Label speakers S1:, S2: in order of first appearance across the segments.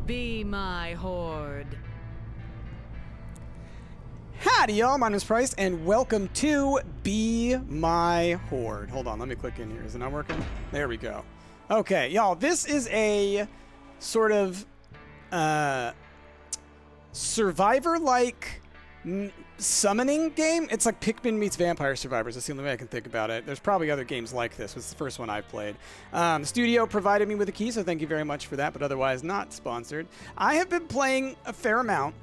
S1: Be My Horde.
S2: Howdy y'all, my name is Price, and welcome to Be My Horde. Hold on, let me click in here. Is it not working? There we go. Okay, y'all, this is a sort of survivor-like summoning game. It's like Pikmin meets Vampire Survivors. That's the only way I can think about it. There's probably other games like this. It's the first one I've played. The studio provided me with a key, so thank you very much for that, but otherwise not sponsored. I have been playing a fair amount.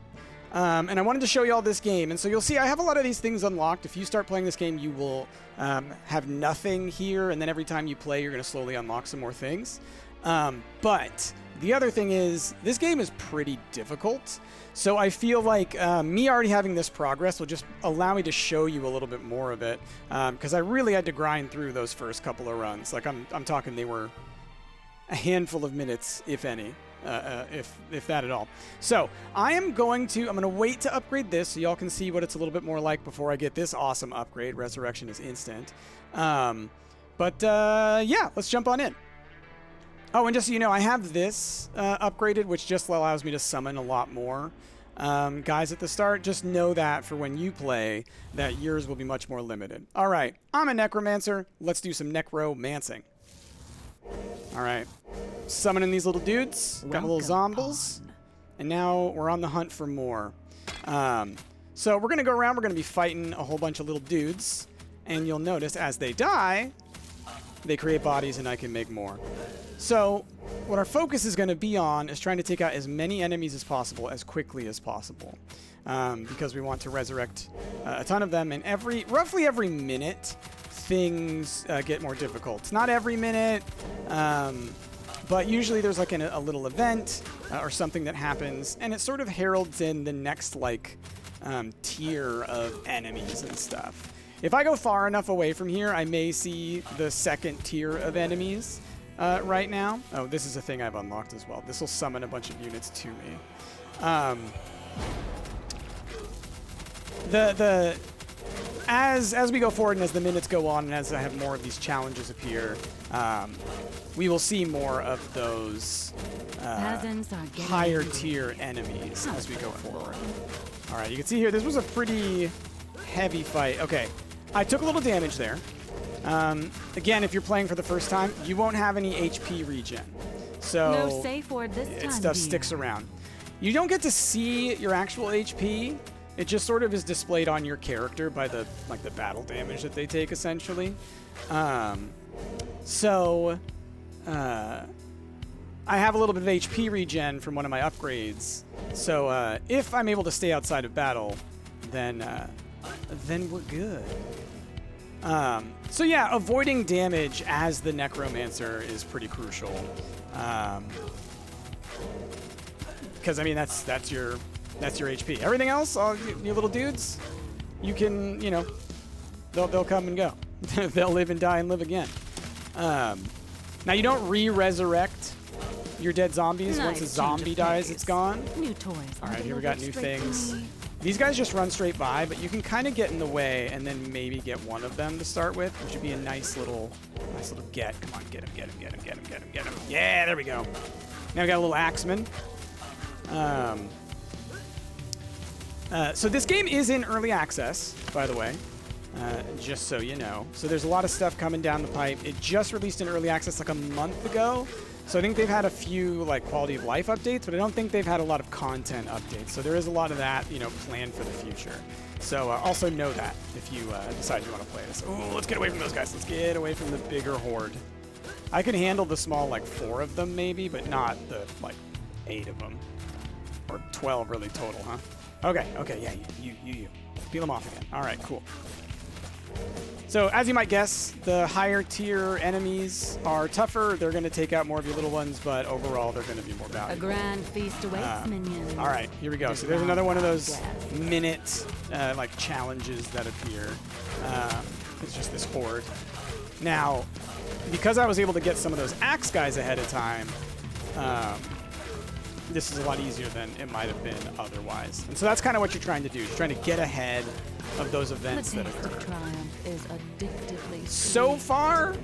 S2: And I wanted to show you all this game. And so you'll see I have a lot of these things unlocked. If you start playing this game, you will have nothing here. And then every time you play, you're going to slowly unlock some more things. But the other thing is, this game is pretty difficult. So I feel like me already having this progress will just allow me to show you a little bit more of it. Because I really had to grind through those first couple of runs. Like I'm talking they were a handful of minutes, if any. If that at all. So I'm going to wait to upgrade this so y'all can see what it's a little bit more like before I get this awesome upgrade. Resurrection is instant. Yeah, let's jump on in. Oh, and just so you know, I have this upgraded, which just allows me to summon a lot more guys at the start. Just know that for when you play, that yours will be much more limited. All right, I'm a necromancer. Let's do some necromancing. All right. Summoning these little dudes. Got little zombies. And now we're on the hunt for more. So we're going to go around. We're going to be fighting a whole bunch of little dudes. And you'll notice as they die, they create bodies and I can make more. So what our focus is going to be on is trying to take out as many enemies as possible as quickly as possible. Because we want to resurrect a ton of them. And roughly every minute, things get more difficult. Not every minute. But usually there's like a little event or something that happens, and it sort of heralds in the next like tier of enemies and stuff. If I go far enough away from here, I may see the second tier of enemies right now. Oh, this is a thing I've unlocked as well. This will summon a bunch of units to me. As we go forward and as the minutes go on and as I have more of these challenges appear, we will see more of those higher tier enemies as we go forward. All right, you can see here, this was a pretty heavy fight. Okay, I took a little damage there. Again, if you're playing for the first time, you won't have any HP regen. So
S1: no safe word this time,
S2: stuff sticks around. You don't get to see your actual HP. It just sort of is displayed on your character by the battle damage that they take, essentially. I have a little bit of HP regen from one of my upgrades. So if I'm able to stay outside of battle, then we're good. So yeah, avoiding damage as the necromancer is pretty crucial. Because I mean that's your HP. Everything else, all you little dudes, you can, you know, they'll come and go. They'll live and die and live again. Now you don't resurrect your dead zombies. Once a zombie dies, it's gone.
S1: New toys.
S2: All right, here we got new things. These guys just run straight by, but you can kind of get in the way and then maybe get one of them to start with, which would be a nice little get. Come on, get him. Yeah, there we go. Now we got a little axeman. So this game is in early access, by the way, just so you know. So there's a lot of stuff coming down the pipe. It just released in early access like a month ago. So I think they've had a few like quality of life updates, but I don't think they've had a lot of content updates. So there is a lot of that, you know, planned for the future. So also know that if you decide you want to play this. Ooh, let's get away from those guys. Let's get away from the bigger horde. I can handle the small like 4 of them maybe, but not the like 8 of them. Or 12 really total, huh? Okay, yeah, you. Peel them off again. All right, cool. So, as you might guess, the higher tier enemies are tougher. They're going to take out more of your little ones, but overall, they're going to be more valuable.
S1: A grand feast awaits, minions.
S2: All right, here we go. So there's another one of those minute like challenges that appear. It's just this horde. Now, because I was able to get some of those axe guys ahead of time, this is a lot easier than it might have been otherwise. And so that's kind of what you're trying to do. You're trying to get ahead of those events that occur.
S1: Triumph is addictively
S2: so far,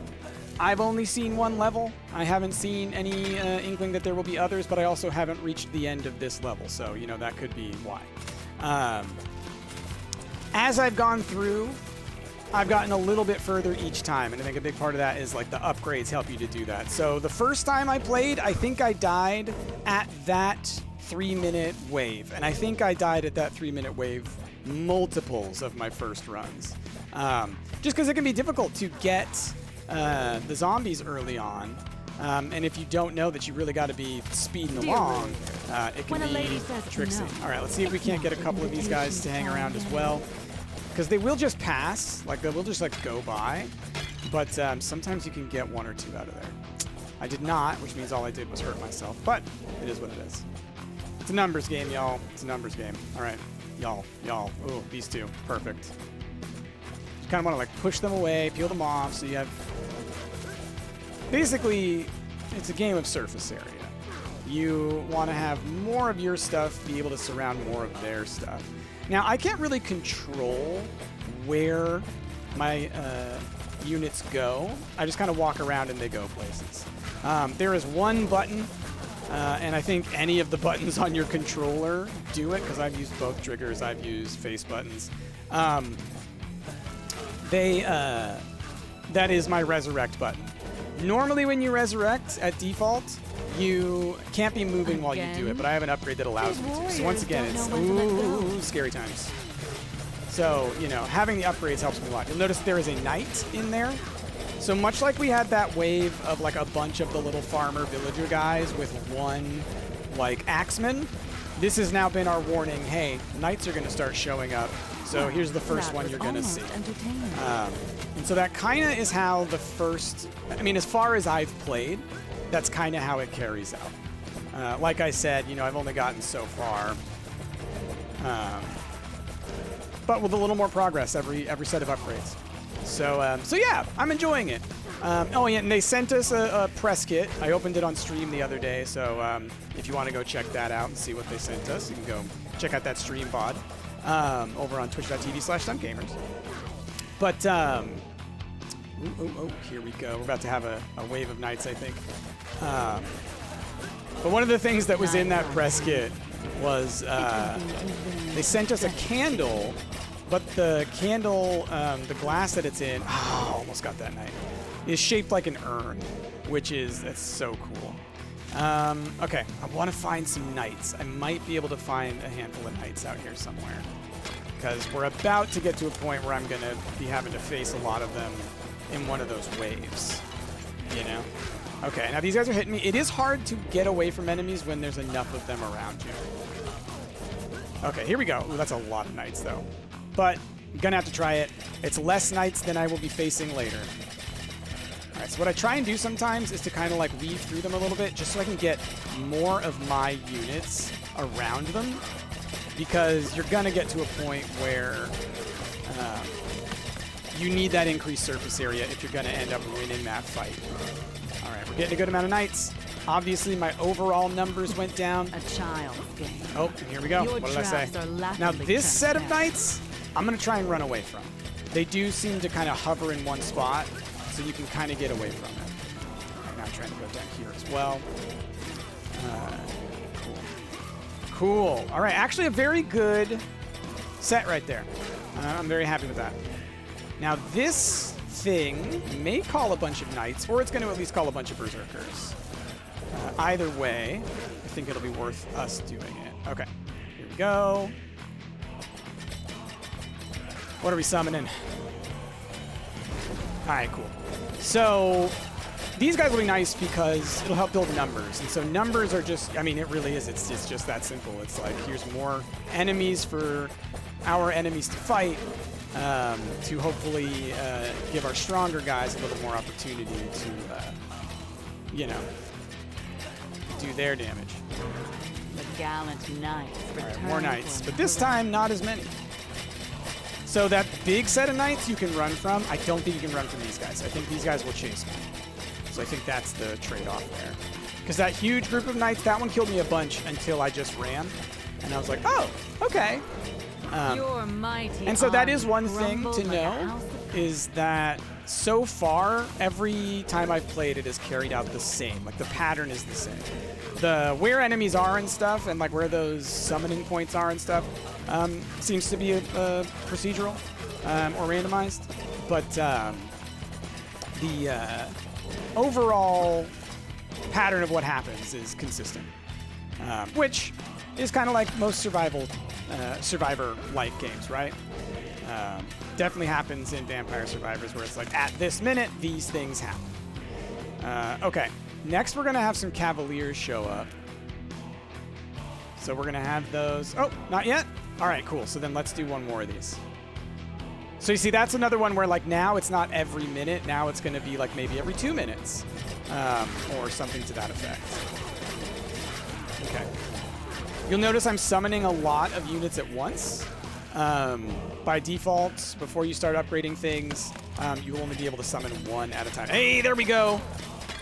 S2: I've only seen one level. I haven't seen any inkling that there will be others, but I also haven't reached the end of this level, so, you know, that could be why. As I've gone through, I've gotten a little bit further each time, and I think a big part of that is, like, the upgrades help you to do that. So the first time I played, I think I died at that 3-minute wave, and I think I died at that 3-minute wave multiples of my first runs. Just because it can be difficult to get the zombies early on, and if you don't know that you really got to be speeding along, it can be tricksy. All right, let's see if we can't get a couple of these guys to hang around as well, because they will just pass, like they will just like go by, but sometimes you can get 1 or 2 out of there. I did not, which means all I did was hurt myself, but it is what it is. It's a numbers game, y'all. It's a numbers game. All right, y'all. Ooh, these two, perfect. You kind of want to like push them away, peel them off, so you have. Basically, it's a game of surface area. You want to have more of your stuff be able to surround more of their stuff. Now, I can't really control where my units go. I just kind of walk around and they go places. There is one button, and I think any of the buttons on your controller do it, because I've used both triggers. I've used face buttons. That is my resurrect button. Normally when you resurrect at default, you can't be moving while you do it, but I have an upgrade that allows me to. So once again, it's scary times. So, you know, having the upgrades helps me a lot. You'll notice there is a knight in there. So much like we had that wave of like a bunch of the little farmer villager guys with one like axeman, this has now been our warning, hey, knights are going to start showing up. So here's the first one you're going to see. And so that kind of is how the first, I mean, as far as I've played, that's kind of how it carries out. Like I said, you know, I've only gotten so far. But with a little more progress every set of upgrades. So, so yeah, I'm enjoying it. Oh, yeah, and they sent us a press kit. I opened it on stream the other day, so if you want to go check that out and see what they sent us, you can go check out that stream VOD over on twitch.tv/StumptGamers. But, here we go. We're about to have a wave of knights, I think. But one of the things that was in that press kit was they sent us a candle, but the candle, the glass that it's in, almost got that knight, is shaped like an urn, that's so cool. Okay, I want to find some knights. I might be able to find a handful of knights out here somewhere, because we're about to get to a point where I'm going to be having to face a lot of them in one of those waves, you know? Okay, now these guys are hitting me. It is hard to get away from enemies when there's enough of them around you. Okay, here we go. Ooh, that's a lot of knights, though. But I'm going to have to try it. It's less knights than I will be facing later. All right, so what I try and do sometimes is to kind of like weave through them a little bit just so I can get more of my units around them, because you're going to get to a point where you need that increased surface area if you're going to end up winning that fight. All right, we're getting a good amount of knights. Obviously, my overall numbers went down.
S1: A child's game.
S2: Oh, here we go. What did I say? Now, this set of knights, I'm going to try and run away from. They do seem to kind of hover in one spot, so you can kind of get away from it. I'm not trying to go down here as well. Cool. All right, actually a very good set right there. I'm very happy with that. Now, this thing may call a bunch of knights, or it's going to at least call a bunch of berserkers. Either way, I think it'll be worth us doing it. Okay, here we go. What are we summoning? All right, cool. So these guys will be nice because it'll help build numbers. And so numbers are just, I mean, it really is. It's just that simple. It's like, here's more enemies for our enemies to fight, to hopefully give our stronger guys a little more opportunity to, you know, do their damage.
S1: The gallant knights return.
S2: All right, more knights, but this time not as many. So that big set of knights you can run from, I don't think you can run from these guys. I think these guys will chase me. So I think that's the trade-off there. Because that huge group of knights, that one killed me a bunch until I just ran. And I was like, oh, okay. And so that is one thing to know, is that so far, every time I've played, it has carried out the same. Like, the pattern is the same. Where enemies are and stuff, and like where those summoning points are and stuff, seems to be a procedural or randomized. But the overall pattern of what happens is consistent, which is kind of like most survivor-like games, right? Definitely happens in Vampire Survivors, where it's like, at this minute, these things happen. Okay, next we're going to have some Cavaliers show up. So we're going to have those. Oh, not yet? All right, cool. So then let's do one more of these. So you see, that's another one where, like, now it's not every minute. Now it's going to be, like, maybe every 2 minutes or something to that effect. Okay. You'll notice I'm summoning a lot of units at once. By default, before you start upgrading things, you will only be able to summon one at a time. Hey, there we go.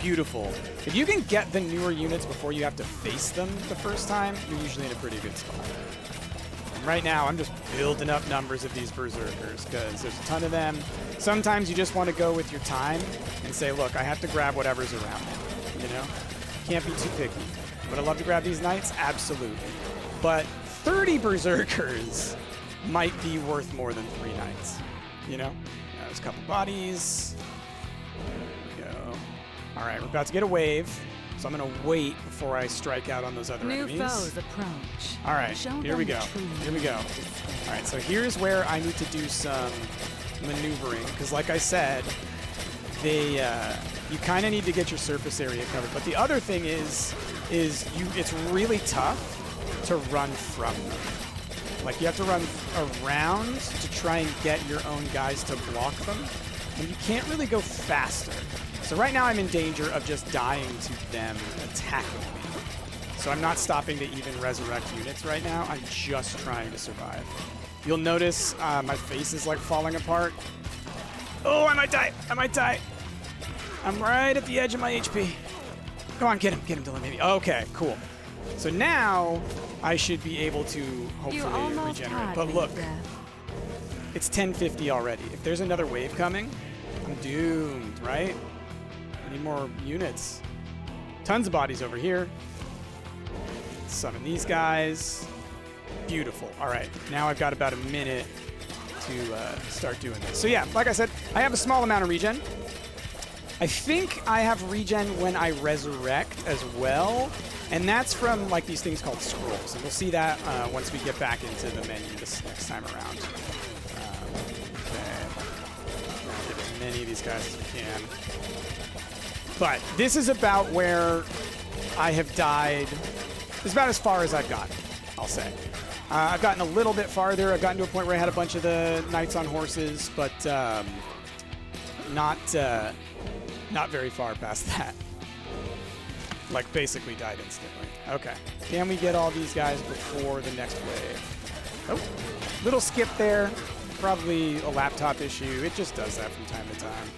S2: Beautiful. If you can get the newer units before you have to face them the first time, you're usually in a pretty good spot. And right now, I'm just building up numbers of these Berserkers because there's a ton of them. Sometimes you just want to go with your time and say, look, I have to grab whatever's around me. You know? Can't be too picky. Would I love to grab these Knights? Absolutely. But 30 Berserkers might be worth more than 3 Knights. You know? There's a couple bodies. There we go. All right, we're about to get a wave, so I'm going to wait before I strike out on those other enemies.
S1: New foes approach.
S2: All right, here we go. Here we go. All right, so here's where I need to do some maneuvering, because like I said, you kind of need to get your surface area covered. But the other thing is it's really tough to run from them. Like, you have to run around to try and get your own guys to block them, and you can't really go faster. So right now I'm in danger of just dying to them attacking me. So I'm not stopping to even resurrect units right now. I'm just trying to survive. You'll notice my face is like falling apart. Oh, I might die. I might die. I'm right at the edge of my HP. Come on, get him, Dylan, maybe. Okay, cool. So now I should be able to hopefully regenerate. But look, it's 10:50 already. If there's another wave coming, I'm doomed, right? I need more units. Tons of bodies over here. Summon these guys. Beautiful. All right, now I've got about a minute to start doing this. So yeah, like I said, I have a small amount of regen. I think I have regen when I resurrect as well, and that's from like these things called scrolls, and we'll see that once we get back into the menu this next time around. Okay, I'll get as many of these guys as we can. But this is about where I have died. It's about as far as I've gotten, I'll say. I've gotten a little bit farther. I've gotten to a point where I had a bunch of the knights on horses, but not very far past that. Like, basically died instantly. Okay. Can we get all these guys before the next wave? Oh, little skip there. Probably a laptop issue. It just does that from time to time.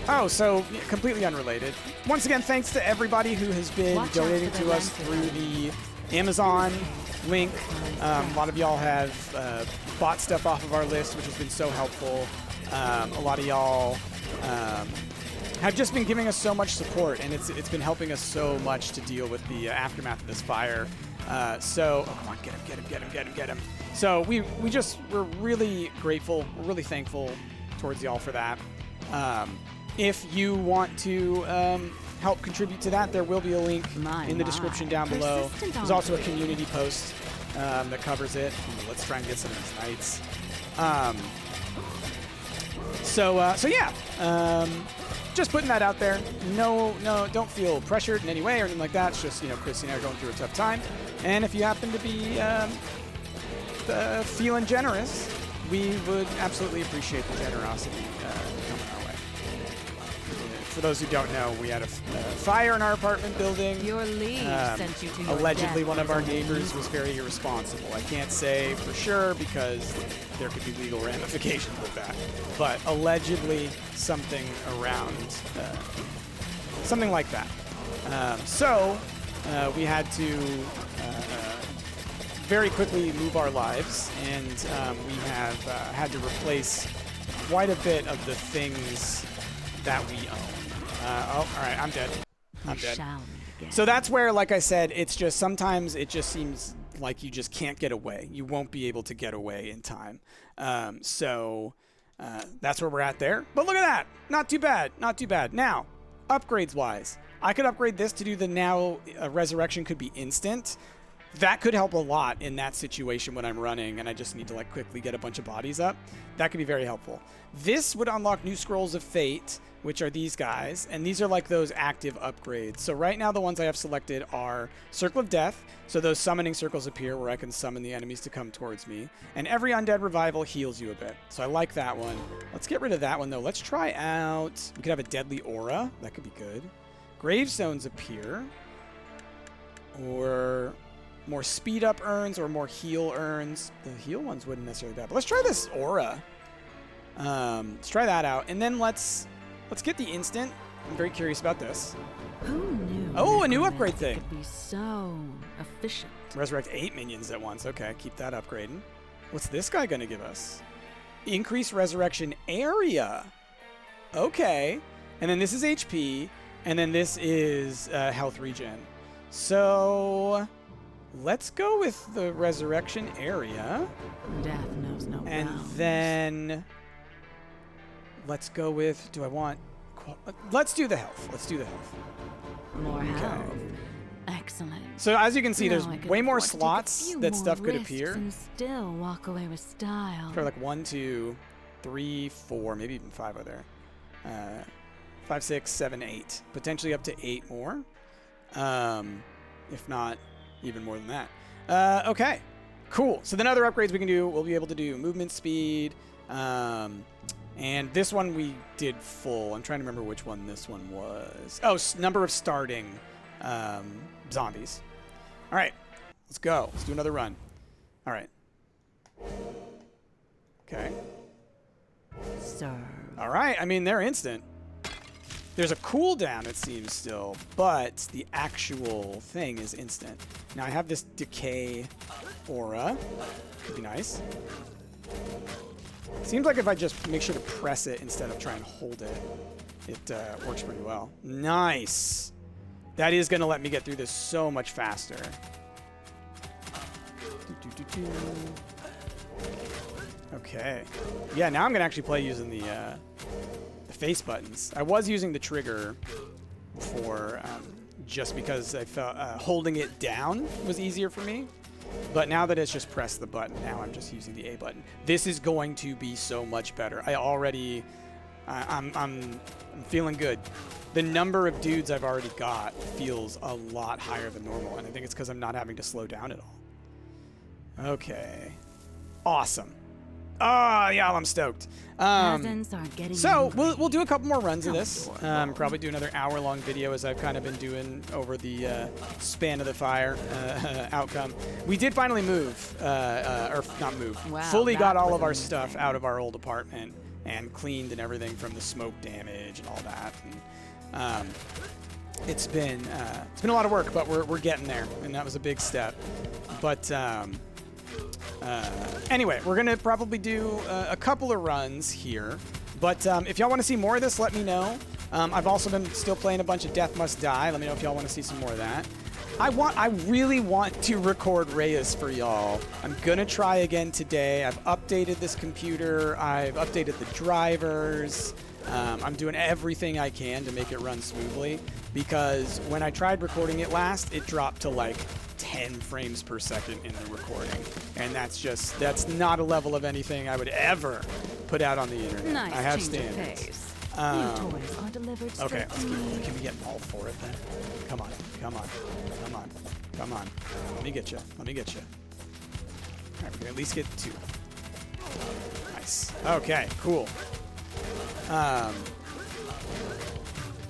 S2: Oh, so completely unrelated. Once again, thanks to everybody who has been donating to us through the Amazon link. A lot of y'all have bought stuff off of our list, which has been so helpful. A lot of y'all have just been giving us so much support, and it's been helping us so much to deal with the aftermath of this fire. Oh, come on, get him. So we're really grateful. We're really thankful towards y'all for that. If you want to help contribute to that, there will be a link in the description down below. There's also a community post that covers it. Let's try and get some of these knights. So yeah, just putting that out there. No, don't feel pressured in any way or anything like that. It's just, Chrissy and I are going through a tough time. And if you happen to be feeling generous, we would absolutely appreciate the generosity coming our way. For those who don't know, we had a fire in our apartment building.
S1: Your lead sent you to your
S2: allegedly,
S1: death.
S2: one of our neighbors was very irresponsible. I can't say for sure because there could be legal ramifications with that. But allegedly, something around something like that. So we had to very quickly move our lives, and we have had to replace quite a bit of the things that we own. Oh, all right, I'm dead. I'm dead. So that's where, like I said, it's just sometimes it just seems like you just can't get away. You won't be able to get away in time. So that's where we're at there. But look at that. Not too bad. Not too bad. Now, upgrades-wise, I could upgrade this to do the now resurrection could be instant. That could help a lot in that situation when I'm running and I just need to like quickly get a bunch of bodies up. That could be very helpful. This would unlock new scrolls of fate, which are these guys, and these are like those active upgrades. So right now the ones I have selected are Circle of Death, so those summoning circles appear where I can summon the enemies to come towards me, and every undead revival heals you a bit. So I like that one. Let's get rid of that one though. Let's try out, we could have a Deadly Aura, that could be good. Gravestones appear, or more speed up urns or more heal urns. The heal ones wouldn't necessarily be bad, but let's try this aura. Let's try that out, and then let's get the instant. I'm very curious about this.
S1: Who knew?
S2: Oh, a new upgrade thing.
S1: Could be so efficient.
S2: Resurrect 8 minions at once. Okay, keep that upgrading. What's this guy gonna give us? Increase resurrection area. Okay, and then this is HP, and then this is health regen. So let's go with the resurrection area.
S1: Death knows no
S2: and
S1: bounds.
S2: Then let's go with, do I want, let's do the health. Let's do the health.
S1: More health. Excellent.
S2: So as you can see, there's
S1: Now I can
S2: way more
S1: afford to take a
S2: slots
S1: few
S2: that
S1: more
S2: stuff could
S1: risks
S2: appear.
S1: and still walk away with style.
S2: Probably like 1, 2, 3, 4, maybe even 5 are there. 5, 6, 7, 8. Potentially up to 8 more. If not, even more than that. Okay, cool. So then other upgrades we can do, we'll be able to do movement speed. And this one we did full. I'm trying to remember which one this one was. Oh, number of starting zombies. All right, let's go. Let's do another run. All right. Okay.
S1: Serve.
S2: All right. I mean, they're instant. There's a cooldown, it seems, still, but the actual thing is instant. Now, I have this decay aura. Could be nice. Seems like if I just make sure to press it instead of try and hold it, it works pretty well. Nice. That is going to let me get through this so much faster. Okay. Yeah, now I'm going to actually play using the face buttons. I was using the trigger before just because I felt holding it down was easier for me. But now that it's just press the button, now I'm just using the A button. This is going to be so much better. I already, I'm feeling good. The number of dudes I've already got feels a lot higher than normal, and I think it's because I'm not having to slow down at all. Okay, awesome. Oh, yeah, I'm stoked. So we'll do a couple more runs of this. Probably do another hour-long video as I've kind of been doing over the span of the fire outcome. We did finally move, or not move,
S1: Wow,
S2: fully got all of our
S1: amazing.
S2: stuff out of our old apartment and cleaned and everything from the smoke damage and all that. And, it's been a lot of work, but we're getting there, and that was a big step. But anyway, we're going to probably do a couple of runs here. But if y'all want to see more of this, let me know. I've also been still playing a bunch of Death Must Die. Let me know if y'all want to see some more of that. I really want to record Reyes for y'all. I'm going to try again today. I've updated this computer. I've updated the drivers. I'm doing everything I can to make it run smoothly, because when I tried recording it last, it dropped to like 10 frames per second in the recording, and that's not a level of anything I would ever put out on the internet.
S1: Nice
S2: I have
S1: change of
S2: standards.
S1: pace. New toys are delivered straight
S2: Okay,
S1: to me.
S2: can we get all 4 of them? Come on, come on, come on, come on. Let me get you. Let me get you. All right, we can at least get 2. Nice. Okay, cool.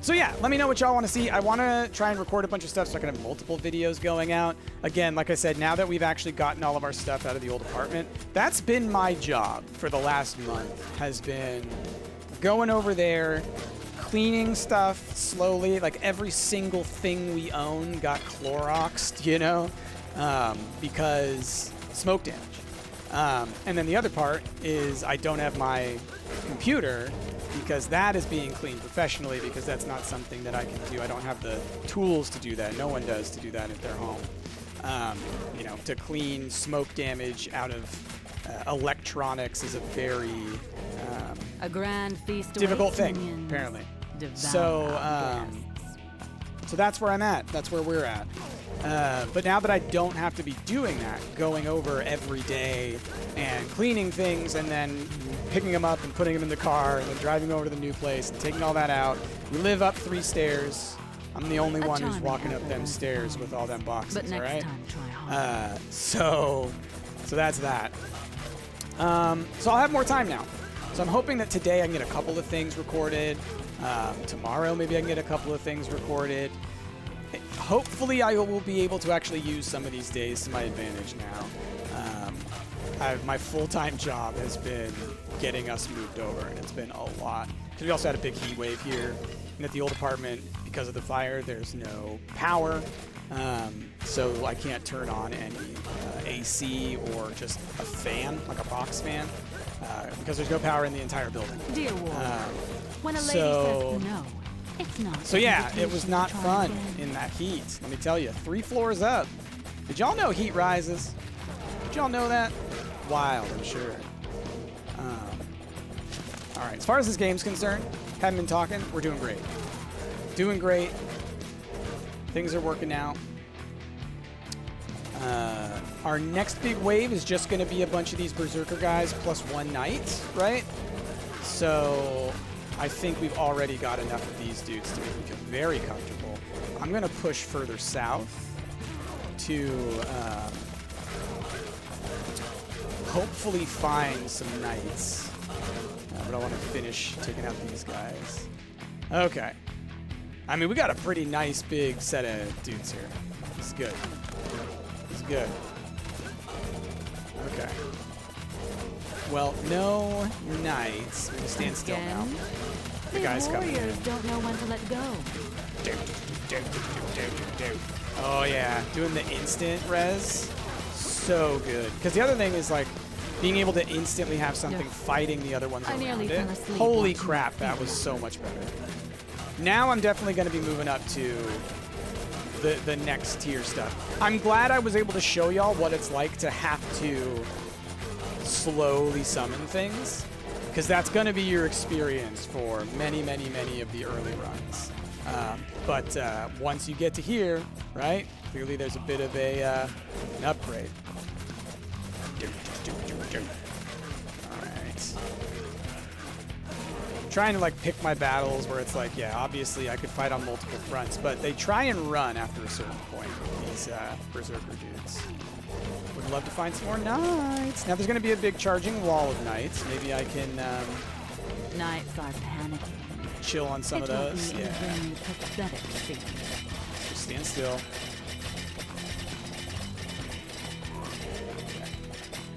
S2: So yeah, let me know what y'all want to see. I want to try and record a bunch of stuff so I can have multiple videos going out. Again, like I said, now that we've actually gotten all of our stuff out of the old apartment, that's been my job for the last month, has been going over there, cleaning stuff slowly. Like every single thing we own got Cloroxed, you know, because smoke damage. And then the other part is I don't have my computer because that is being cleaned professionally because that's not something that I can do. I don't have the tools to do that. No one does to do that at their home. You know, to clean smoke damage out of electronics is a very
S1: A grand feast
S2: difficult
S1: awaits
S2: thing,
S1: minions.
S2: apparently.
S1: Devour
S2: So,
S1: guests.
S2: so that's where I'm at. That's where we're at. But now that I don't have to be doing that, going over every day and cleaning things and then picking them up and putting them in the car and then driving over to the new place and taking all that out. We live up 3 stairs. I'm the only one who's
S1: charming
S2: walking up them
S1: apple,
S2: stairs with all them boxes,
S1: But next
S2: all right?
S1: time, try harder.
S2: So that's that. So I'll have more time now. So I'm hoping that today I can get a couple of things recorded. Tomorrow maybe I can get a couple of things recorded. Hopefully I will be able to actually use some of these days to my advantage now. My full-time job has been getting us moved over, and it's been a lot. Because we also had a big heat wave here. And at the old apartment, because of the fire, there's no power. So I can't turn on any AC or just a fan, like a box fan, because there's no power in the entire building.
S1: Dear Ward, when a lady
S2: so-
S1: says no, it's not.
S2: So
S1: an
S2: yeah, it
S1: invitation
S2: was
S1: to
S2: not
S1: try
S2: fun
S1: again.
S2: in that heat. Let me tell you, 3 floors up. Did y'all know heat rises? Did y'all know that? Wild, I'm sure. All right, as far as this game's concerned, haven't been talking. We're doing great. Doing great. Things are working out. Our next big wave is just going to be a bunch of these Berserker guys plus 1 knight, right? So I think we've already got enough of these dudes to make me feel very comfortable. I'm going to push further south to hopefully find some knights. But I want to finish taking out these guys. Okay. I mean, we got a pretty nice big set of dudes here. This is good. This is good. Okay. Well, no knights. I'm gonna stand still now.
S1: Again?
S2: The guy's coming
S1: warriors
S2: in.
S1: don't know when to let go.
S2: Oh yeah, doing the instant res, so good. Because the other thing is like being able to instantly have something
S1: Yeah.
S2: fighting the other ones
S1: I
S2: around
S1: nearly
S2: it.
S1: fell asleep
S2: Holy
S1: watching
S2: crap,
S1: that
S2: that was so much better. Now I'm definitely going to be moving up to the next tier stuff. I'm glad I was able to show y'all what it's like to have to slowly summon things, because that's going to be your experience for many, many, many of the early runs. But once you get to here, right, clearly there's a bit of an upgrade. All right. Trying to like pick my battles where it's like, yeah, obviously I could fight on multiple fronts, but they try and run after a certain point, these Berserker dudes. Would love to find some more knights. Now there's going to be a big charging wall of knights. Maybe I can
S1: Knights are panicking.
S2: chill on some of
S1: It will
S2: those.
S1: be
S2: Yeah.
S1: a very pathetic scene.
S2: Just stand still.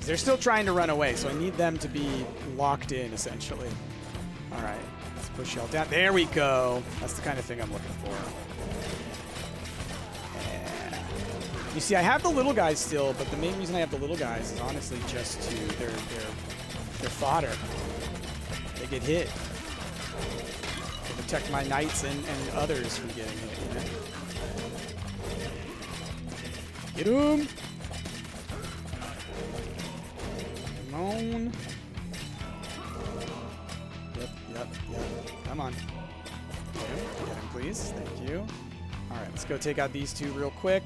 S2: They're still trying to run away, so I need them to be locked in, essentially. All right, let's push y'all down. There we go. That's the kind of thing I'm looking for. Yeah. You see, I have the little guys still, but the main reason I have the little guys is honestly just to their fodder. They get hit. To protect my knights and others from getting hit. You know? Get him! Come on. Yep. Come on. Get him, please. Thank you. All right, let's go take out these 2 real quick.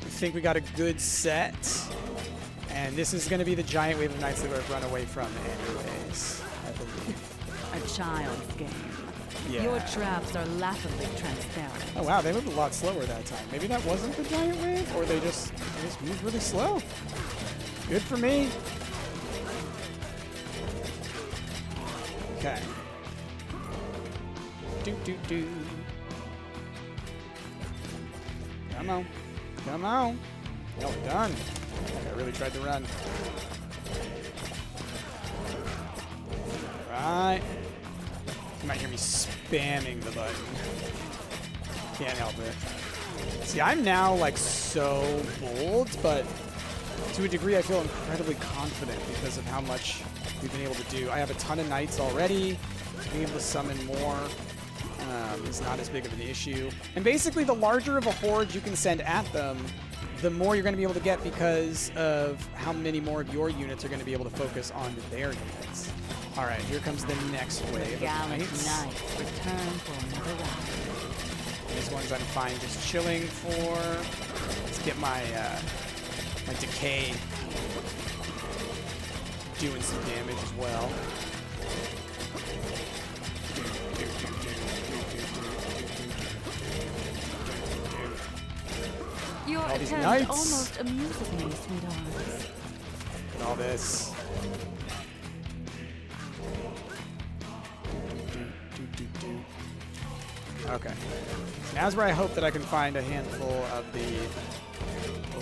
S2: I think we got a good set. And this is going to be the giant wave of knights that we've run away from anyways, I believe.
S1: A child's game.
S2: Yeah.
S1: Your traps are laughably transparent.
S2: Oh, wow, they moved a lot slower that time. Maybe that wasn't the giant wave, or they just moved really slow. Good for me. Okay. Do. Come on. Come on. Well done. I really tried to run. Right. You might hear me spamming the button. Can't help it. See, I'm now like so bold, but to a degree, I feel incredibly confident because of how much we've been able to do. I have a ton of knights already. So being able to summon more is not as big of an issue. And basically, the larger of a horde you can send at them, the more you're going to be able to get because of how many more of your units are going to be able to focus on their units. All right, here comes the next wave of
S1: Gallant
S2: knights.
S1: knights return for another round.
S2: These ones I'm fine just chilling for. Let's get my my decay doing some damage as well.
S1: Your
S2: All these
S1: attempt
S2: knights.
S1: almost amuses me, sweethearts.
S2: And all this. Okay. Now's where I hope that I can find a handful of the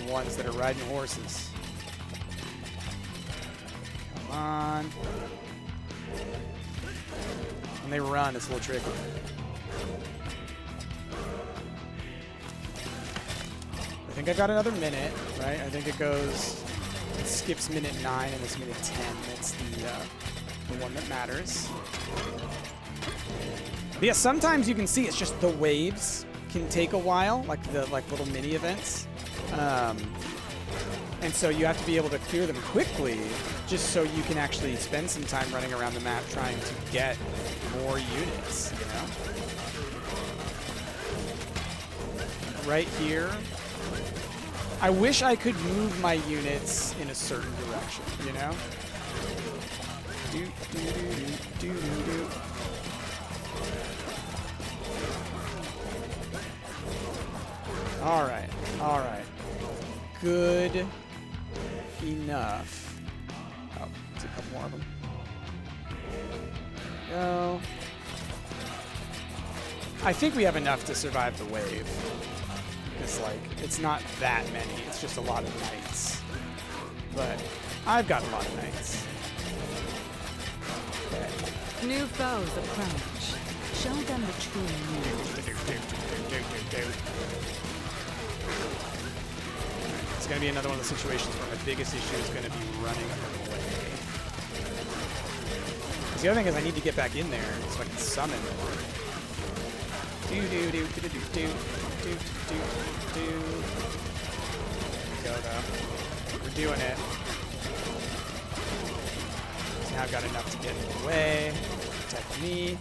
S2: ones that are riding horses. Come on. When they run, it's a little tricky. I think I've got another minute, right? I think it goes, it skips minute 9 and it's minute 10. That's the one that matters. But yeah, sometimes you can see it's just the waves can take a while, like the little mini events. And so you have to be able to clear them quickly just so you can actually spend some time running around the map trying to get more units, you know? Right here. I wish I could move my units in a certain direction, you know? Do, do, do, do, do, do. All right, all right. Good enough. Oh, there's a couple more of them. Go. I think we have enough to survive the wave. It's like, it's not that many. It's just a lot of knights. But I've got a lot of knights. Okay.
S1: New foes approach. Show them the true meaning.
S2: It's going to be another one of the situations where my biggest issue is going to be running away. Because the other thing is I need to get back in there so I can summon. Go though. We're doing it. So now I've got enough to get in the way. Protect me.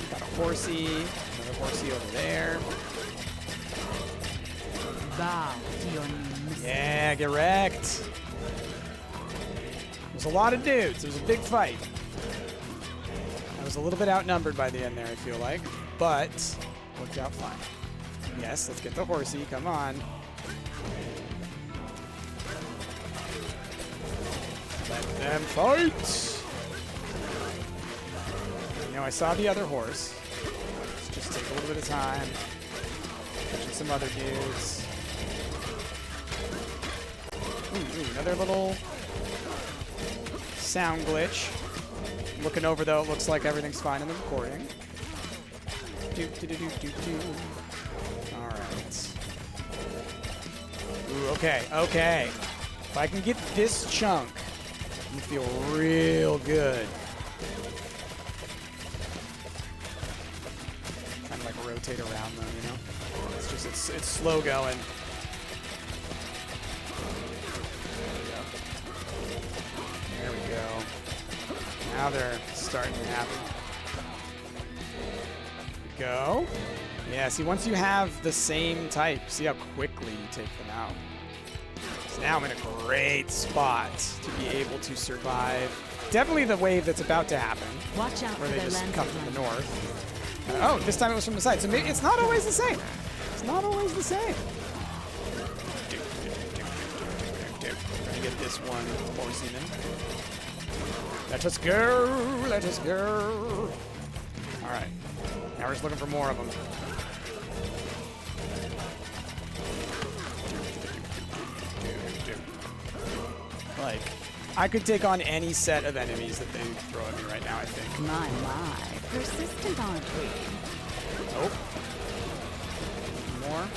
S2: Got a horsey. Another horsey over there.
S1: Bow to your knees.
S2: Yeah, get wrecked. There's a lot of dudes. It was a big fight. I was a little bit outnumbered by the end there, I feel like, but worked out fine. Yes, let's get the horsey. Come on. Let them fight. You know, I saw the other horse. Let's just take a little bit of time. Catching some other dudes. Ooh, another little sound glitch. Looking over though, it looks like everything's fine in the recording. All right. Ooh, okay, okay. If I can get this chunk, you feel real good. Kind of like rotate around them, you know? It's just, it's slow going. There we go. Now they're starting to happen. Go. Yeah, see, once you have the same type, see how quickly you take them out. So now I'm in a great spot to be able to survive. Definitely the wave that's about to happen.
S1: Watch out
S2: where
S1: for
S2: they
S1: their
S2: just
S1: lances
S2: come from the
S1: running.
S2: north. Oh, this time it was from the side. So maybe it's not always the same. It's not always the same. Trying to get this one horsey in. Let us go. Let us go. All right. Now we're just looking for more of them. Like, I could take on any set of enemies that they throw at me right now, I think.
S1: My. Persistent, aren't we?
S2: Nope. More.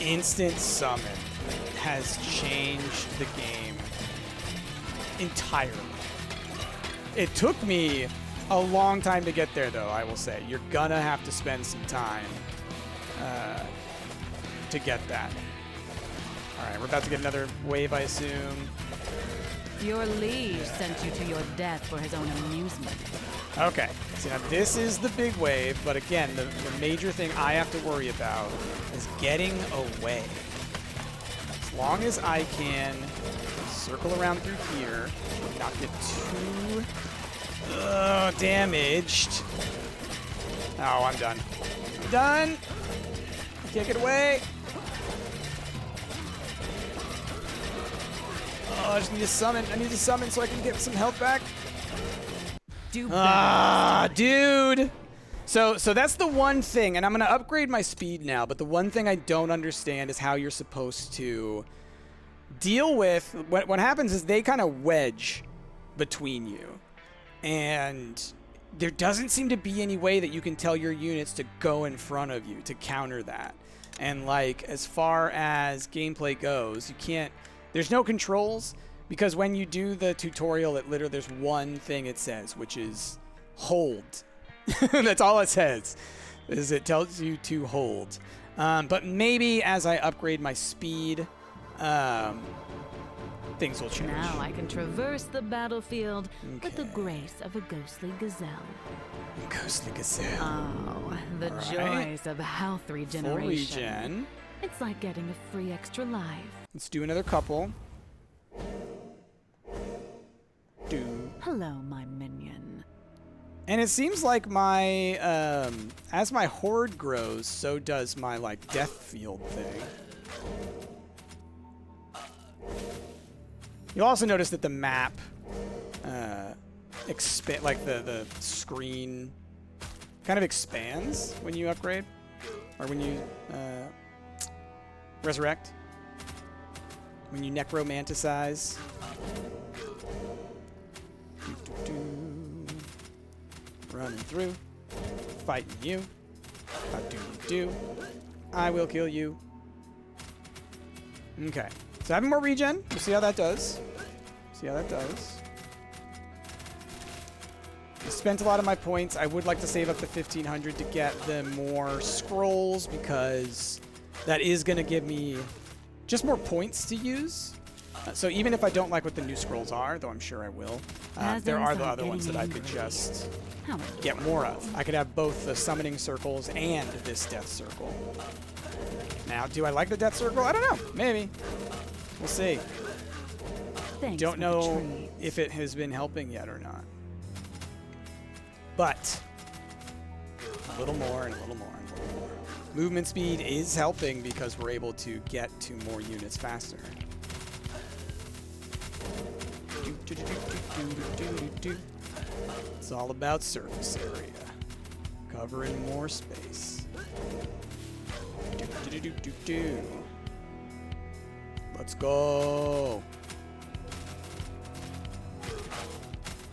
S2: instant summon has changed the game entirely. It took me a long time to get there, though, I will say. You're gonna have to spend some time to get that. All right, we're about to get another wave, I assume.
S1: Your liege sent you to your death for his own amusement.
S2: Okay, so now this is the big wave, but again, the major thing I have to worry about is getting away. As long as I can circle around through here, not get too damaged. Oh, I'm done. I'm done. I can't get away. Oh, I just need to summon. I need to summon so I can get some health back. Dude. So that's the one thing, and I'm going to upgrade my speed now, but the one thing I don't understand is how you're supposed to deal with what happens is they kind of wedge between you, and there doesn't seem to be any way that you can tell your units to go in front of you to counter that. And like, as far as gameplay goes, you can't, there's no controls, because when you do the tutorial, it literally, there's one thing it says, which is hold. That's all it says, is it tells you to hold. But maybe as I upgrade my speed, things will change.
S1: Now I can traverse the battlefield with the grace of a ghostly gazelle.
S2: Ghostly gazelle.
S1: Oh, the joys of health regeneration.
S2: Full regen.
S1: It's like getting a free extra life.
S2: Let's do another couple.
S1: Hello, my minion.
S2: And it seems like my, as my horde grows, so does my, like, death field thing. You'll also notice that the map, like the screen kind of expands when you upgrade, or when you, resurrect. When you necromanticize. Running through, fighting you. How do you do? I will kill you. Okay, so having more regen. We'll see how that does. See how that does. I spent a lot of my points. I would like to save up to 1,500 to get the more scrolls, because that is going to give me just more points to use. So even if I don't like what the new scrolls are, though I'm sure I will, there are the other ones that I could just get more of. I could have both the summoning circles and this death circle. Now, do I like the death circle? I don't know. Maybe. We'll see. Don't know if it has been helping yet or not. But a little more and a little more and a little more. Movement speed is helping because we're able to get to more units faster. It's all about surface area. Covering more space. Let's go.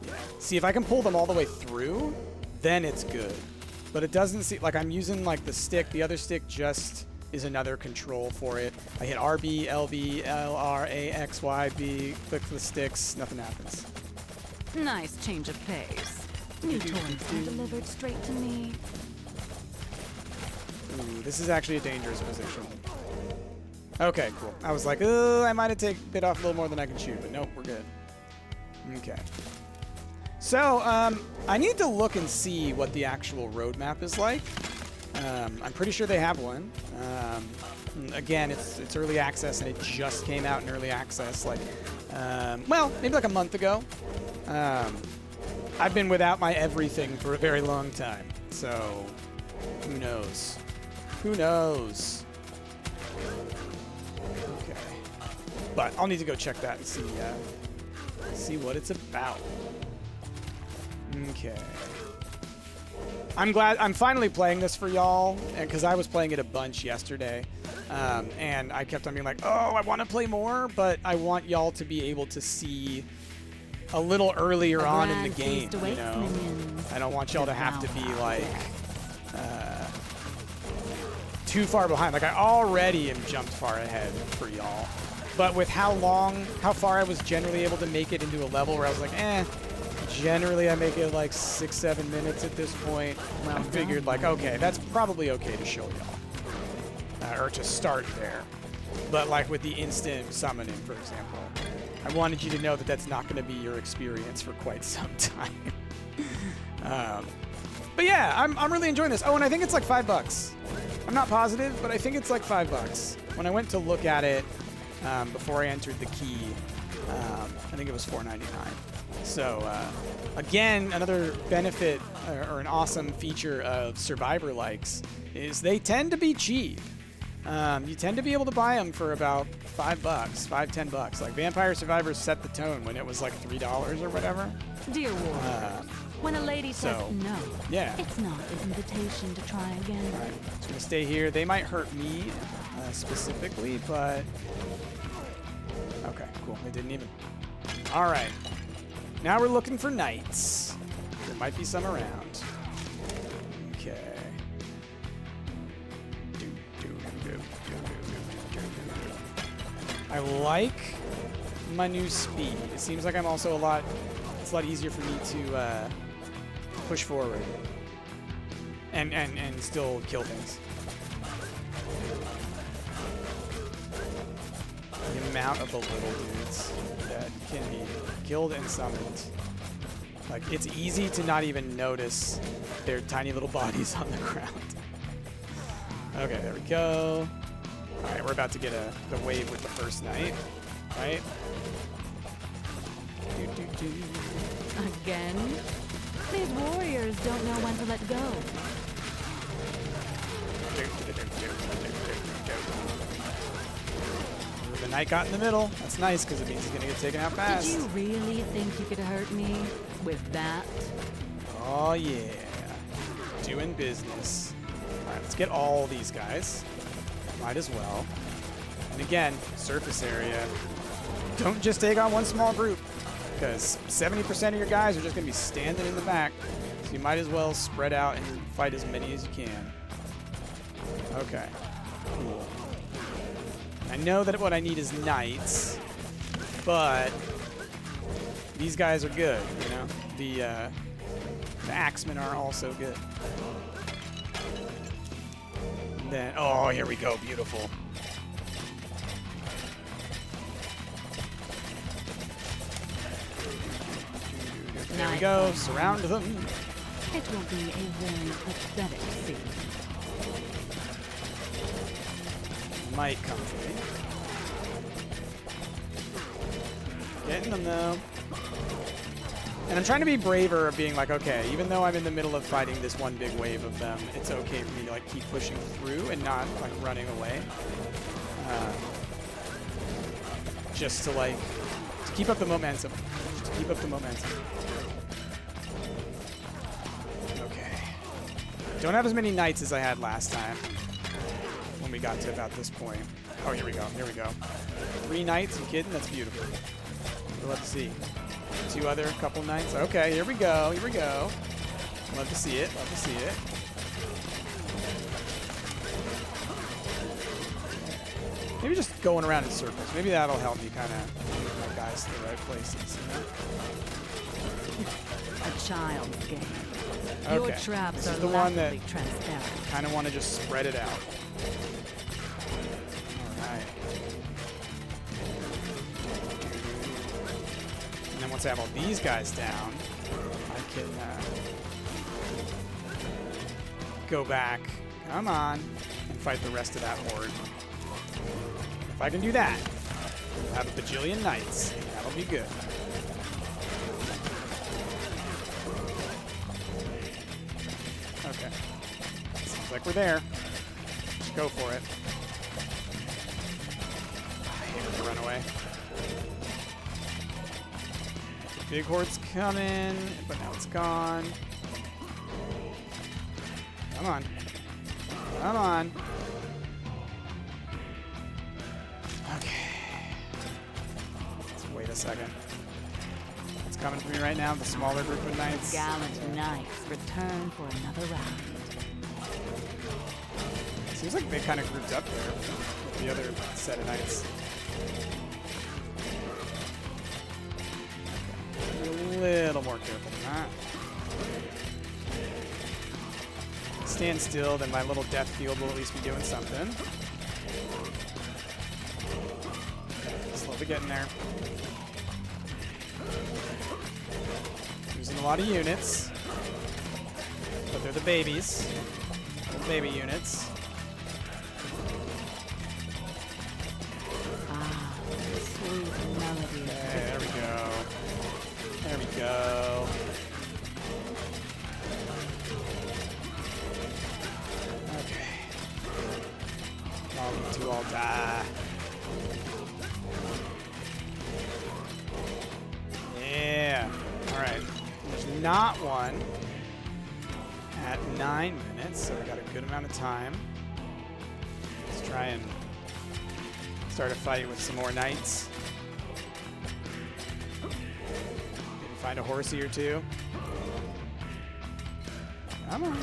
S2: Yeah. See, if I can pull them all the way through, then it's good. But it doesn't seem like I'm using like the stick. The other stick just is another control for it. I hit RB, LB, LR, A, X, Y, B, click the sticks, nothing happens.
S1: Nice change of pace. New toys are delivered straight to me.
S2: Ooh, this is actually a dangerous position. Okay, cool. I was like, I might have bit off a little more than I can chew, but nope, we're good. Okay. So, I need to look and see what the actual roadmap is like. I'm pretty sure they have one. Again, it's early access, and it just came out in early access, like, well, maybe like a month ago. I've been without my everything for a very long time, so who knows? Who knows? Okay, but I'll need to go check that and see what it's about. Okay. I'm glad I'm finally playing this for y'all, because I was playing it a bunch yesterday, and I kept on being like, oh, I want to play more, but I want y'all to be able to see a little earlier on in the game, you know? I don't want y'all to have to be like too far behind. Like, I already am jumped far ahead for y'all. But with how far I was generally able to make it into a level where I was like, generally I make it like 6-7 minutes at this point. I figured like, okay, that's probably okay to show y'all. Or to start there. But like with the instant summoning, for example, I wanted you to know that that's not going to be your experience for quite some time. But yeah, I'm really enjoying this. Oh, and I think it's like $5. I'm not positive, but I think it's like $5. When I went to look at it before I entered the key, I think it was $4.99. So again, another benefit or an awesome feature of Survivor likes is they tend to be cheap. You tend to be able to buy them for about $5, $10. Like Vampire Survivors set the tone when it was like $3 or whatever.
S1: Dear warriors, when a lady says no, it's not an invitation to try again.
S2: All right, just gonna stay here. They might hurt me specifically, but okay, cool. They didn't even. All right, now we're looking for knights. There might be some around. Okay. I like my new speed. It seems like I'm also it's a lot easier for me to push forward and still kill things. The amount of the little dudes that can be killed and summoned. Like, it's easy to not even notice their tiny little bodies on the ground. Okay, there we go. All right, we're about to get the wave with the first knight, right?
S1: Again? These warriors don't know when to let go.
S2: The knight got in the middle. That's nice because it means he's gonna get taken out fast.
S1: Did you really think you could hurt me with that?
S2: Oh yeah, doing business. All right, let's get all these guys. Might as well. And again, surface area. Don't just take on one small group, because 70% of your guys are just going to be standing in the back. So you might as well spread out and fight as many as you can. Okay. Cool. I know that what I need is knights, but these guys are good, you know? The axemen are also good. Then, oh, here we go. Beautiful. There we go. Surround them.
S1: It will be a very pathetic scene.
S2: Might come for me. Getting them, though. And I'm trying to be braver of being like, okay, even though I'm in the middle of fighting this one big wave of them, it's okay for me to like keep pushing through and not like running away. Just to like, to keep up the momentum. Just to keep up the momentum. Okay. Don't have as many knights as I had last time when we got to about this point. Oh, here we go. Here we go. 3 knights? You kidding? That's beautiful. We'll have to see. 2 other couple knights. Okay, here we go. Here we go. Love to see it. Love to see it. Maybe just going around in circles. Maybe that'll help me kind of get my guys to the right places. You know?
S1: A child's game.
S2: Okay.
S1: Your traps
S2: this
S1: are
S2: is the one that
S1: transparent.
S2: kind of want to just spread it out. All right. And then once I have all these guys down, I can go back, come on, and fight the rest of that horde. If I can do that, we'll have a bajillion knights. That'll be good. Okay. Seems like we're there. Let's go for it. I hate when they run away. Big horde's coming, but now it's gone. Come on. Come on. Okay. Let's wait a second. It's coming for me right now, the smaller group of knights.
S1: Gallant knights return for another round.
S2: Seems like they kind of grouped up there with the other set of knights. Be a little more careful than that. Stand still, then my little death field will at least be doing something. Slowly getting there. Using a lot of units. But they're the babies. Little baby units.
S1: Ah, sweet melody.
S2: Okay, there we go. There we go. Okay. You two all die. Yeah. All right. There's not one at 9 minutes, so we got a good amount of time. Let's try and start a fight with some more knights. Maybe find a horsey or two. Come on.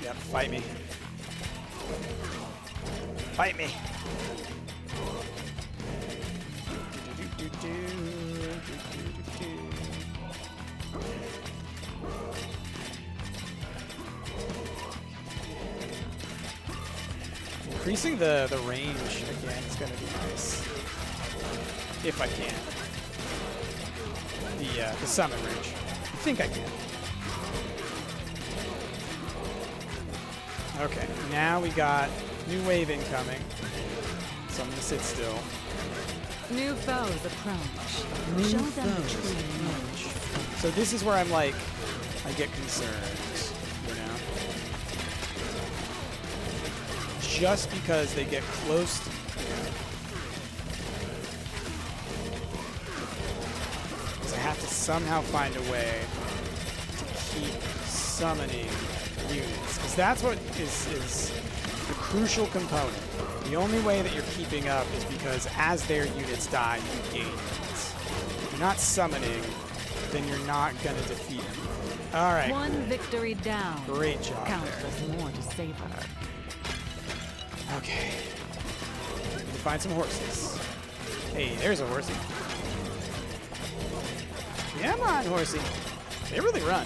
S2: Yep, fight me. Fight me. Increasing the range again is going to be nice. If I can. The summon range. I think I can. Okay, now we got new wave incoming. So I'm going to sit still.
S1: New foes approach. Show them the true approach.
S2: So this is where I'm like, I get concerned, you know? Just because they get close to because I have to somehow find a way to keep summoning units. Because that's what is the crucial component. The only way that you're keeping up is because as their units die, you gain units. If you're not summoning, then you're not going to defeat them. All right.
S1: One victory down.
S2: Great job
S1: Counts
S2: there.
S1: as more to savor.
S2: Okay. Need to find some horses. Hey, there's a horsey. Come on, horsey. They really run.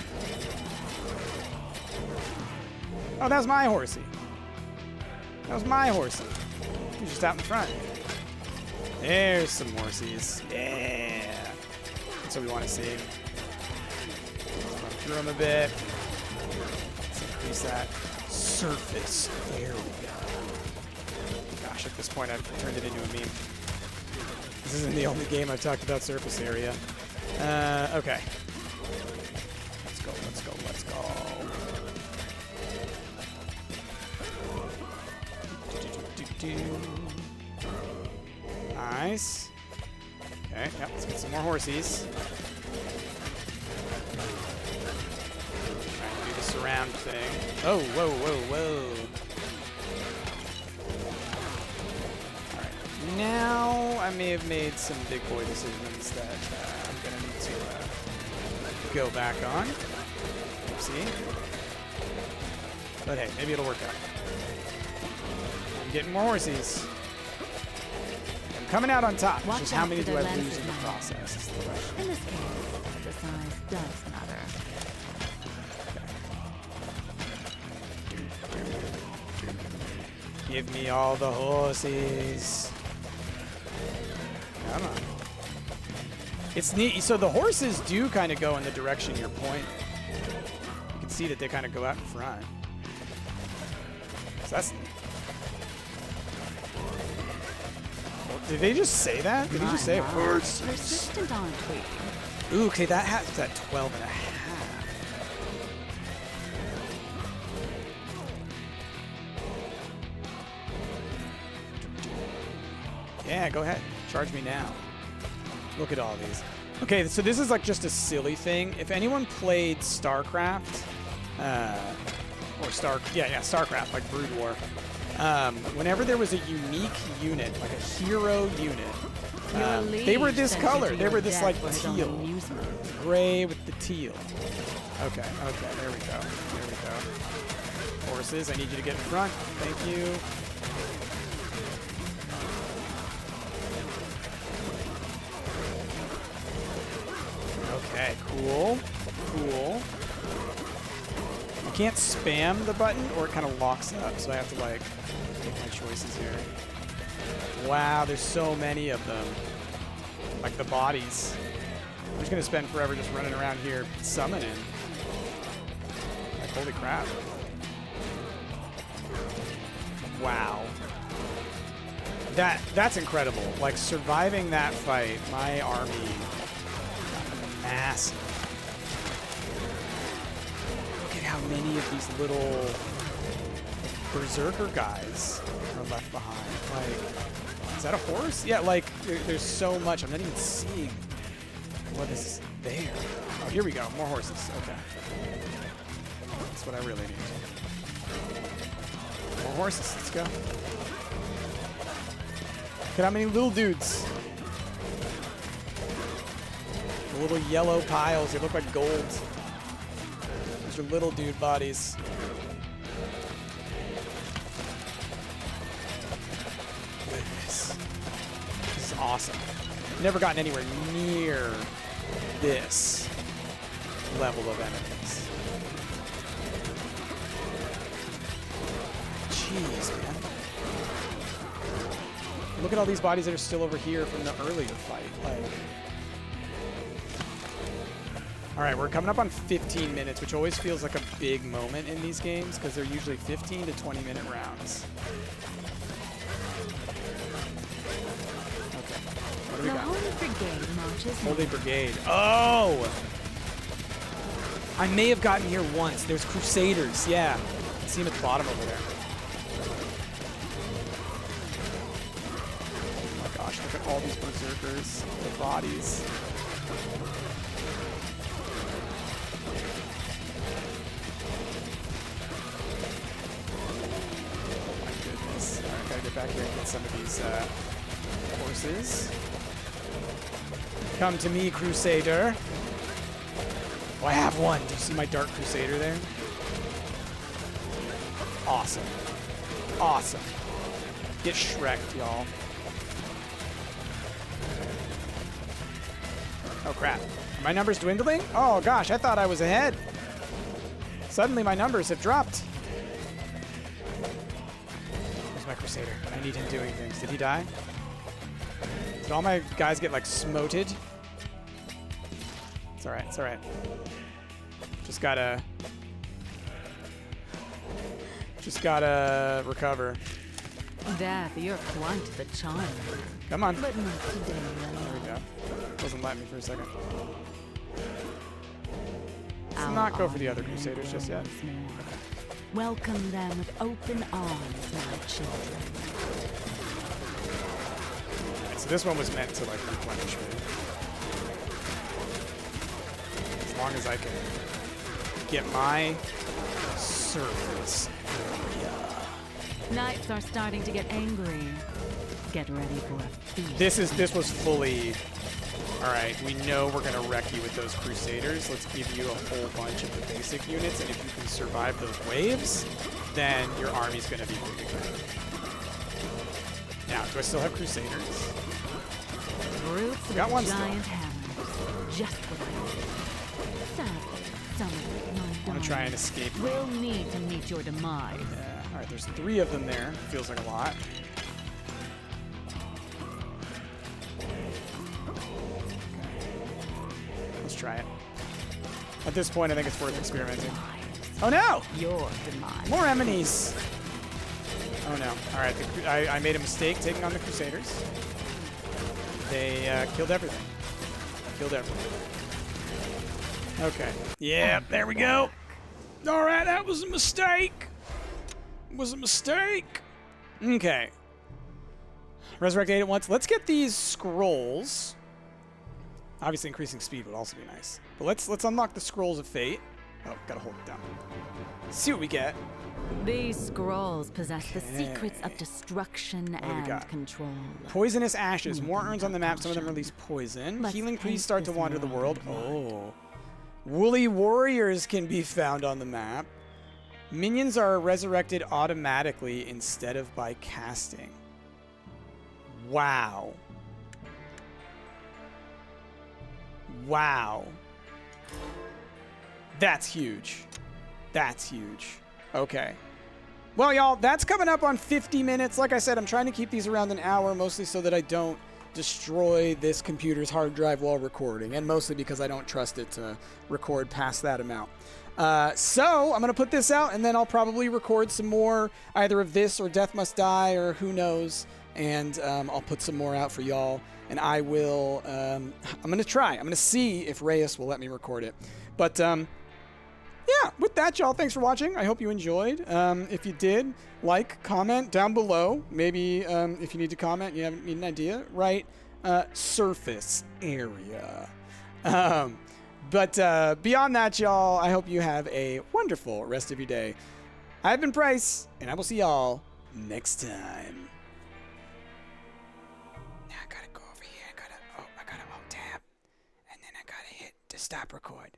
S2: Oh, that was my horsey. That was my horsey. He's just out in front. There's some horsies. Yeah. That's what we want to see. Let's run through them a bit. Let's increase that surface. There we go. Gosh, at this point I've turned it into a meme. This isn't the only game I've talked about surface area. Okay. Let's go, let's go, let's go. Nice. Okay, yep, let's get some more horsies. Trying to do the surround thing. Oh, whoa, whoa, whoa. Alright, now I may have made some big boy decisions that I'm going to need to go back on. Oopsie. But hey, maybe it'll work out. I'm getting more horsies. I'm coming out on top. Just how many do I lose in the process is the question.
S1: In this case, the size does matter.
S2: Give me all the horses. Come on. It's neat. So the horses do kind of go in the direction you're pointing. You can see that they kind of go out in front. So that's neat. Did they just say that? Did he just say horse?
S1: Persistent on tweet.
S2: Ooh, okay, that has at 12 and a half. Yeah, go ahead. Charge me now. Look at all these. Okay, so this is like just a silly thing. If anyone played StarCraft, or StarCraft, like Brood War, whenever there was a unique unit, like a hero unit, They were this color. They were this like teal. Gray with the teal. Okay, there we go. There we go. Horses, I need you to get in front. Thank you. Okay, cool. Cool. You can't spam the button or it kind of locks up, so I have to like make my choices here. Wow, there's so many of them. Like the bodies. I'm just gonna spend forever just running around here summoning. Like, holy crap. Wow. That's incredible. Like, surviving that fight, my army got massive. Look at how many of these little berserker guys are left behind. Like, is that a horse? Yeah, like, there's so much. I'm not even seeing what is there. Oh, here we go. More horses. Okay. That's what I really need. More horses. Let's go. Look at how many little dudes. The little yellow piles. They look like gold. Those are little dude bodies. Goodness. This is awesome. Never gotten anywhere near this level of enemies. Jeez, man. Look at all these bodies that are still over here from the earlier fight. Like, all right, we're coming up on 15 minutes, which always feels like a big moment in these games because they're usually 15 to 20-minute rounds. Okay, what do we got?
S1: Holy Brigade marches.
S2: Holy Brigade. Oh! I may have gotten here once. There's Crusaders. Yeah. I can see them at the bottom over there. Oh my gosh, look at all these berserkers. The bodies. Oh my goodness. Alright, gotta get back here and get some of these horses. Come to me, Crusader. Oh, I have one. Do you see my Dark Crusader there? Awesome. Awesome. Get Shrek'd, y'all. Oh, crap. Are my numbers dwindling? Oh, gosh. I thought I was ahead. Suddenly, my numbers have dropped. Where's my Crusader? I need him doing things. Did he die? Did all my guys get, like, smoted? It's alright. It's alright. Just gotta recover.
S1: That, you're quite the charmer.
S2: Come on.
S1: But not today,
S2: There we go. Doesn't let me for a second. Let's
S1: Our
S2: not go for the other
S1: army
S2: Crusaders just yet.
S1: grows more. Welcome them with open arms, my children.
S2: Alright, so this one was meant to, like, replenish me. As long as I can get my surface area.
S1: Knights are starting to get angry. Get ready for a feast.
S2: This was fully, all right, we know we're gonna wreck you with those Crusaders. Let's give you a whole bunch of the basic units, and if you can survive those waves, then your army's gonna be big again. Now, do I still have Crusaders?
S1: Roots
S2: Got one
S1: with
S2: still.
S1: giant hammers. Just what I need. Sadly, some of my
S2: I want to try and escape.
S1: will need to meet your demise.
S2: Yeah, all right, there's 3 of them there. Feels like a lot. Let's try it. At this point, I think it's worth experimenting. Oh no!
S1: Your demise.
S2: More enemies! Oh no. Alright, I made a mistake taking on the Crusaders. They killed everything. Killed everything. Okay. Yeah, there we go. Alright, that was a mistake. It was a mistake. Okay. Resurrect 8 at once. Let's get these scrolls. Obviously, increasing speed would also be nice. But let's unlock the Scrolls of Fate. Oh, gotta hold it down. See what we get.
S1: These scrolls possess the secrets of destruction and
S2: got?
S1: control.
S2: Poisonous ashes. More urns on the map. Some of them release poison.
S1: Let's
S2: Healing
S1: paint
S2: priests start to
S1: this
S2: wander the world.
S1: world in blood.
S2: Oh. Woolly warriors can be found on the map. Minions are resurrected automatically instead of by casting. Wow. Wow. That's huge. That's huge. Okay. Well, y'all, that's coming up on 50 minutes. Like I said, I'm trying to keep these around an hour, mostly so that I don't destroy this computer's hard drive while recording, and mostly because I don't trust it to record past that amount. So I'm going to put this out, and then I'll probably record some more, either of this or Death Must Die, or who knows, and I'll put some more out for y'all, and I will, I'm going to try. I'm going to see if Reyes will let me record it. But, yeah, with that, y'all, thanks for watching. I hope you enjoyed. If you did, like, comment down below. Maybe if you need to comment, you need an idea, right? Surface area. But beyond that, y'all, I hope you have a wonderful rest of your day. I've been Bryce, and I will see y'all next time. Now I gotta go over here. I gotta alt tab, and then I gotta hit to stop record.